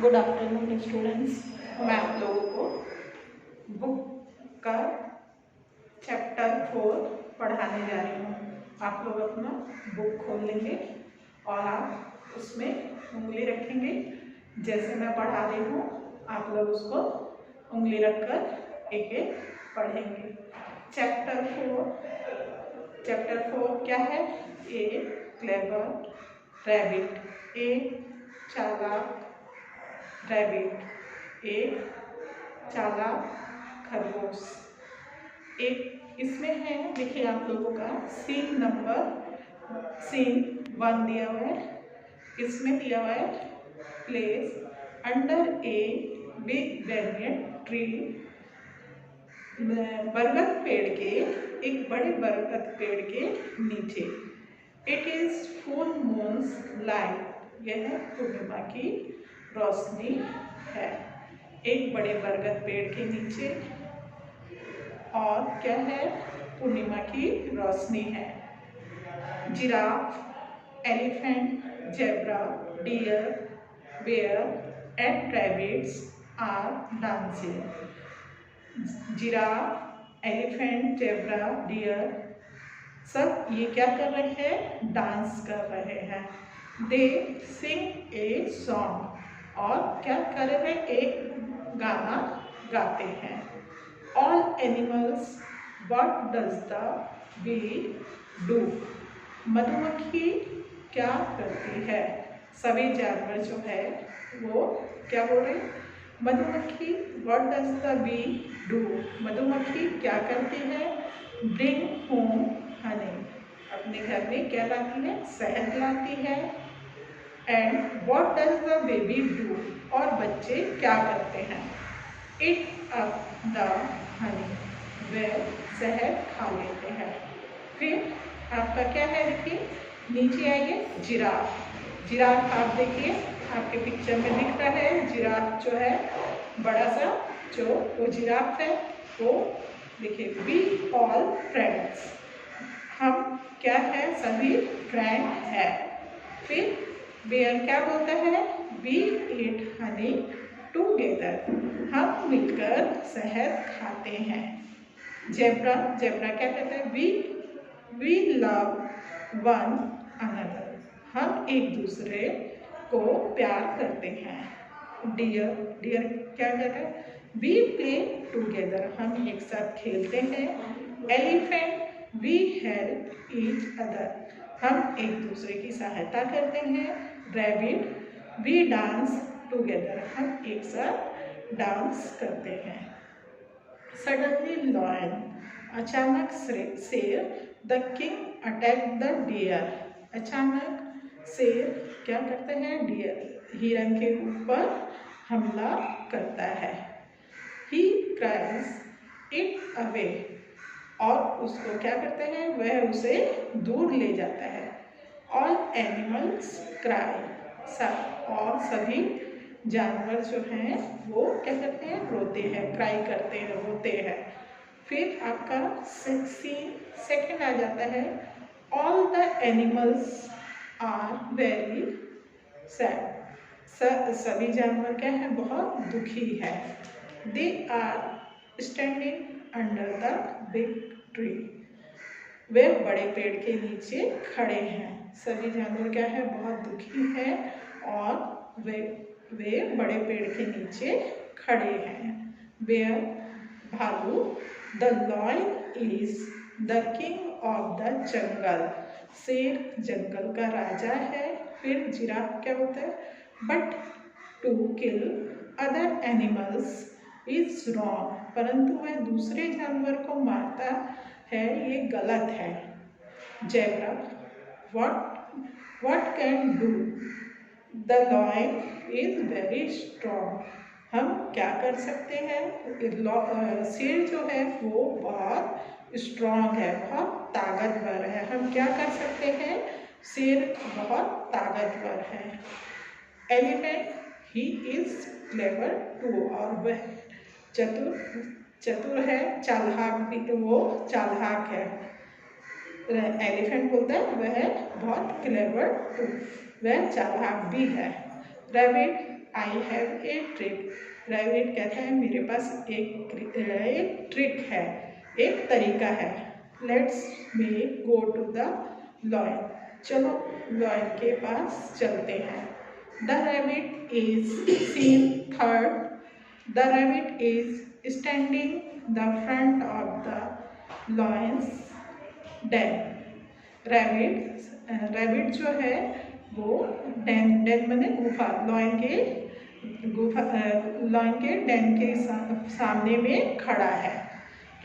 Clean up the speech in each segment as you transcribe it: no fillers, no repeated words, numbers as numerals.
Good afternoon students. मैं आप लोगों को बुक का चैप्टर 4 पढ़ाने जा रही हूँ। आप लोग अपना बुक खोल लेंगे और आप उसमें उंगली रखेंगे। जैसे मैं पढ़ा रही हूँ आप लोग उसको उंगली रखकर एक एक पढ़ेंगे। चैप्टर 4 क्या है? ए क्लेवर रैबिट, ए चालाक रैबिट, एक चालाक खरगोश। एक इसमें है, देखिए आप लोगों का सीन 1 दिया हुआ है। इसमें दिया हुआ है प्लेस अंडर ए बिग बैंगन ट्री, बरगद पेड़ के एक बड़े बरगद पेड़ के नीचे। It is full moons light, यह पूर्णिमा की रोशनी है। एक बड़े बरगद पेड़ के नीचे और क्या है? पूर्णिमा की रोशनी है। Giraffe, elephant, zebra, deer, bear and rabbits are dancing. Giraffe, elephant, zebra, deer सब ये क्या कर रहे हैं? डांस कर रहे हैं। दे सिंग ए सॉन्ग, और क्या कर रहे हैं? एक गाना गाते हैं। All animals, what does the bee do? मधुमक्खी क्या करती है? सभी जानवर जो है वो क्या बोल रहे हैं? मधुमक्खी, what does the bee do? मधुमक्खी क्या करती है? ब्रिंग होम हनी, अपने घर में क्या लाती है? शहद लाती है। And what does the baby do? और बच्चे क्या करते हैं? इट अप द हनी, वे शहद खा लेते हैं। फिर आपका क्या है? देखिए नीचे आइए, जिराफ। जिराफ आप देखिए आपके पिक्चर में दिख रहा है। जिराफ जो है बड़ा सा, जो वो जिराफ है वो देखिए, वी ऑल फ्रेंड्स, हम क्या है? सभी फ्रेंड है। फिर बेयर क्या बोलता है? वी ईट हनी टुगेदर, हम मिलकर शहद खाते हैं। जेब्रा क्या कहता है? वी लव वन अनदर, हम एक दूसरे को प्यार करते हैं। डियर क्या कहता है? वी प्ले टुगेदर, हम एक साथ खेलते हैं। Elephant, we help each other, हम एक दूसरे की सहायता करते हैं। रैबिट, वी डांस टुगेदर, हम एक साथ डांस करते हैं। सडनली लॉयन, अचानक शेर, the king attack the deer, अचानक शेर क्या करते हैं? डियर हिरन के ऊपर हमला करता है। ही क्राइज इट अवे, और उसको क्या करते हैं? वह उसे दूर ले जाता है। ऑल एनिमल्स क्राई, और सभी जानवर जो हैं वो क्या करते हैं? रोते हैं, क्राई करते हैं, रोते हैं। फिर आपका सेकंड आ जाता है, all the animals are very sad, सभी जानवर क्या है? बहुत दुखी है। They are standing under the big tree, वे बड़े पेड़ के नीचे खड़े हैं। सभी जानवर क्या है? बहुत दुखी है और वे बड़े पेड़ के नीचे खड़े हैं। बेयर, भालू, the lion is the king of the jungle, शेर जंगल का राजा है। फिर जिराफ क्या होता है? But to kill other animals is wrong, परंतु वह दूसरे जानवर को मारता है, ये गलत है। Zebra, what can do? The lion is very strong, हम क्या कर सकते हैं? शेर जो है वो बहुत स्ट्रॉन्ग है, बहुत ताकतवर है। हम क्या कर सकते हैं? शेर बहुत ताकतवर है। Elephant, he is clever too, और वह चतुर है, चालाक भी, वो चालाक है। एलिफेंट बोलता है वह बहुत क्लेवर टू, वह चालाक भी है। Rabbit, I have a trick. Rabbit कहता है मेरे पास एक ट्रिक है, एक तरीका है। Let's me go to the lion. चलो लॉयन के पास चलते हैं। The rabbit is scene third. The rabbit is standing the front of the lion's den. Rabbit जो है वो डेन मैंने गुफा, लॉयन के डेन के सामने में खड़ा है।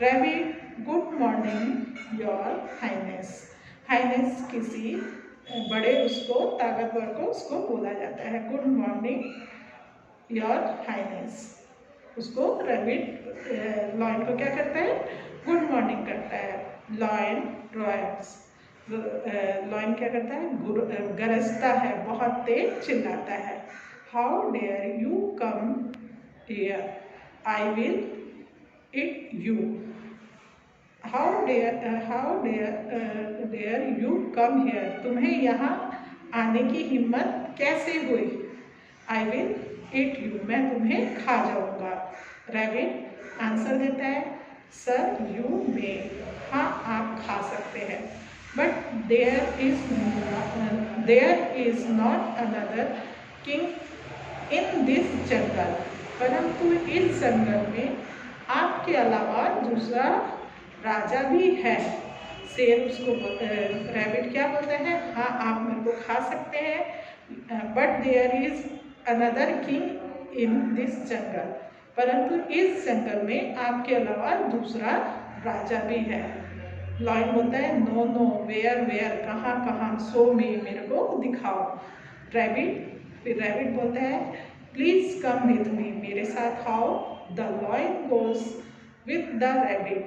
Rabbit good morning your highness. Highness किसी बड़े उसको ताकतवर को उसको बोला जाता है। Good morning your highness. उसको रैबिट लॉयन को क्या करता है, गुड मॉर्निंग करता है। लॉयन रॉयल्स, लॉयन क्या करता है, गरजता है, बहुत तेज चिल्लाता है। How dare you come here, I will eat you. How dare you come here, तुम्हें यहाँ आने की हिम्मत कैसे हुई। आई विल इट यू, मैं तुम्हें खा जाऊंगा। रैबिट आंसर देता है, सर यू मे, हाँ आप खा सकते हैं। But there is not another king in this jungle, परंतु इस जंगल में आपके अलावा दूसरा राजा भी है। शेर उसको रैबिट क्या बोलता है, हाँ आप मेरे को खा सकते हैं। But there is another king in this jungle, परंतु इस जंगल में आपके अलावा दूसरा राजा भी है। लॉयन बोलता है, नो नो, वेयर वेयर, कहाँ कहाँ, सो में, मेरे को दिखाओ। फिर रैबिट बोलता है, प्लीज कम विथ मी, मेरे साथ आओ। The lion goes with the rabbit.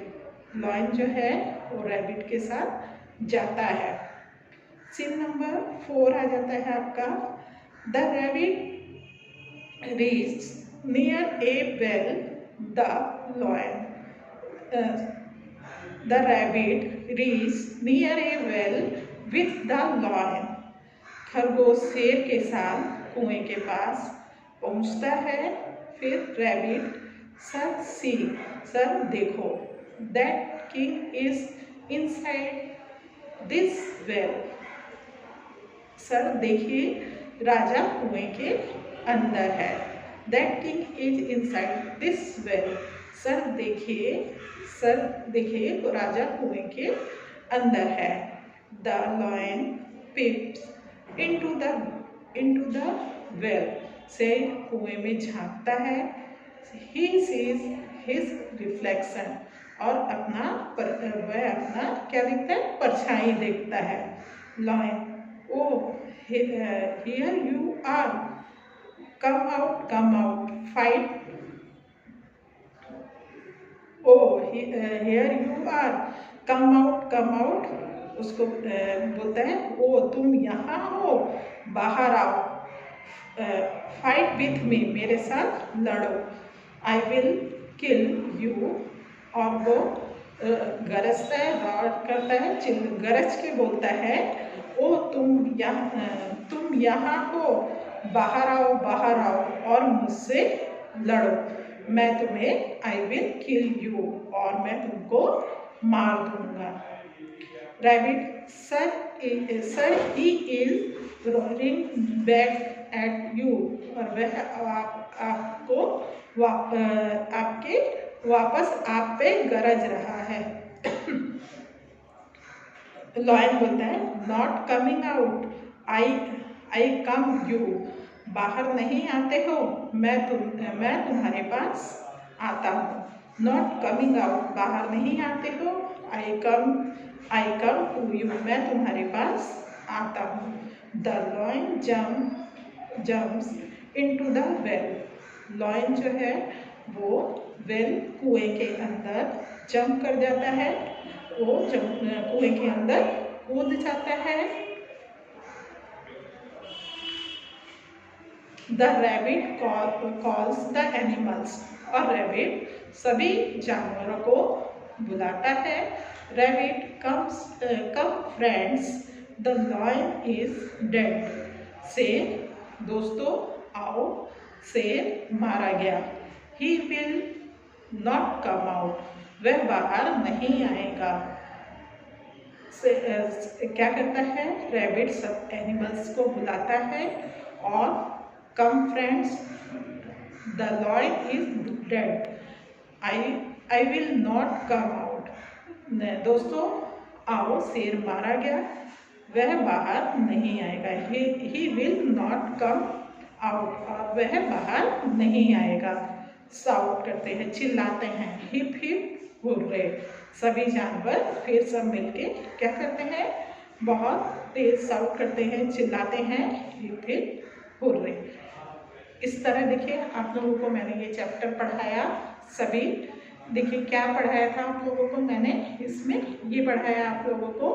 Lion जो है वो रैबिट के साथ जाता है। सीन नंबर 4 आ जाता है आपका। The rabbit reach near A well the lion. The rabbit reached near a well with the lion. खरगोश शेर के साथ कुएं के पास पहुंचता है। फिर रैबिट, सर सी, सर देखो, that king is inside this well. Sir देखिए, राजा कुएं के अंदर है। That king is inside this well. Sir देखिए तो राजा कुएं के अंदर है। The lion पिप्स into the well, शेर कुएं में झांकता है। ही सीज हिज रिफ्लेक्शन, और वह अपना क्या देखता है, परछाई देखता है। Lion, oh here you are, come out, fight. Here you are, come out, उसको बोलता है, ओ तुम यहाँ हो, बाहर आओ। फाइट विथ मी, मेरे साथ लड़ो। आई विल किल यू, और वो गरजता है, रॉर करता है, गरज के बोलता है, ओ तुम यहाँ हो, बाहर आओ और मुझसे लड़ो। मैं तुम्हें, आई विल किल यू, और मैं तुमको मार दूंगा। Rabbit, sir he is roaring back at you, और वह आपको आपके वापस आप पे गरज रहा है। लॉयन बोलता है, not coming out, I come you, बाहर नहीं आते हो, मैं तुम्हारे पास आता हूँ। नॉट कमिंग आउट, बाहर नहीं आते हो, आई कम टू यू, मैं तुम्हारे पास आता हूँ। The lion jumps into the well. Lion जो है वो वेल, कुएं के अंदर जंप कर जाता है, वो कुएं के अंदर कूद जाता है। The rabbit calls the animals, और रैबिट सभी जानवरों को बुलाता है। Rabbit come friends, the lion is dead. से दोस्तों आओ, शेर मारा गया। ही विल नॉट कम आउट, वह बाहर नहीं आएगा। क्या करता है, रैबिट सब एनिमल्स को बुलाता है और come friends, the lion is dead, I will not come out. दोस्तों आओ, शेर मारा गया, वह बाहर नहीं आएगा। He will not come out, और वह बाहर नहीं आएगा। साउट करते हैं, चिल्लाते हैं, हिप हिप हुर्रे। सभी जानवर फिर सब मिलके क्या करते हैं, बहुत तेज साउट करते हैं, चिल्लाते हैं, हिप हिप हुर्रे। इस तरह देखिए आप लोगों को मैंने ये चैप्टर पढ़ाया। सभी देखिए क्या पढ़ाया था आप लोगों को मैंने, इसमें ये पढ़ाया आप लोगों को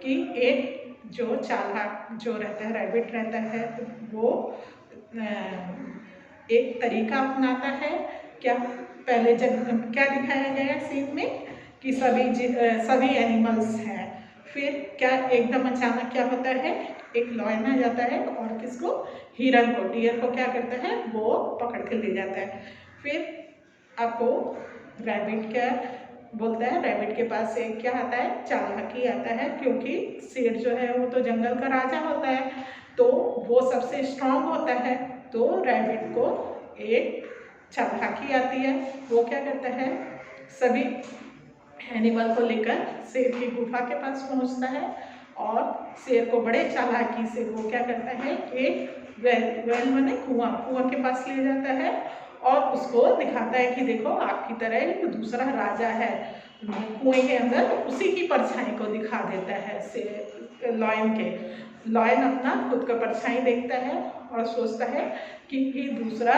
कि एक जो चालाक जो रहता है, रैबिट रहता है, वो एक तरीका अपनाता है। क्या पहले जब क्या दिखाया गया सीन में कि सभी एनिमल्स हैं, फिर क्या एकदम अचानक क्या होता है, एक लॉयन आ जाता है और किसको, हिरन को, डियर को क्या करता है, वो पकड़ के ले जाता है। फिर आपको रैबिट क्या बोलता है, रैबिट के पास एक क्या आता है, चालाकी आता है, क्योंकि शेर जो है वो तो जंगल का राजा होता है, तो वो सबसे स्ट्रांग होता है। तो रैबिट को एक चालाकी आती है, वो क्या करता है, सभी एनिमल को लेकर शेर की गुफा के पास पहुंचता है और शेर को बड़े चालाकी से वो क्या करता है, एक वेल माने कुआं के पास ले जाता है और उसको दिखाता है कि देखो आपकी तरह एक दूसरा राजा है। कुएं के अंदर उसी की परछाई को दिखा देता है शेर लॉयन के। लॉयन अपना खुद का परछाई देखता है और सोचता है कि ये दूसरा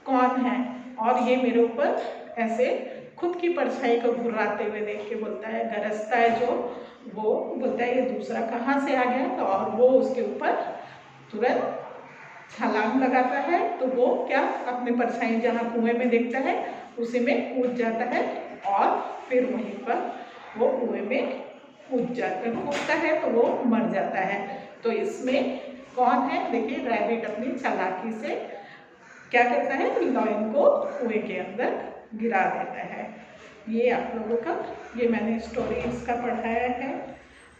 कौन है, और ये मेरे ऊपर ऐसे खुद की परछाई को घुर्राते हुए देख के बोलता है, गरजता है जो, वो बोलता है ये दूसरा कहाँ से आ गया, तो और वो उसके ऊपर तुरंत छलांग लगाता है। तो वो क्या अपने परछाई जहाँ कुएं में देखता है उसी में कूद जाता है और फिर वहीं पर वो कुएं में कूदता है तो वो मर जाता है। तो इसमें कौन है, देखिए रैबिट अपनी चालाकी से क्या करता है, लॉयन को कुएं के अंदर गिरा देता है। ये आप लोगों का, ये मैंने स्टोरी इसका पढ़ाया है।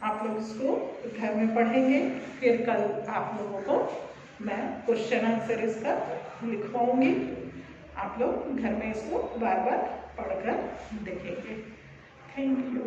आप लोग इसको घर में पढ़ेंगे, फिर कल आप लोगों को मैं क्वेश्चन आंसर इसका लिखवाऊंगी। आप लोग घर में इसको बार बार पढ़कर देखेंगे। Thank you.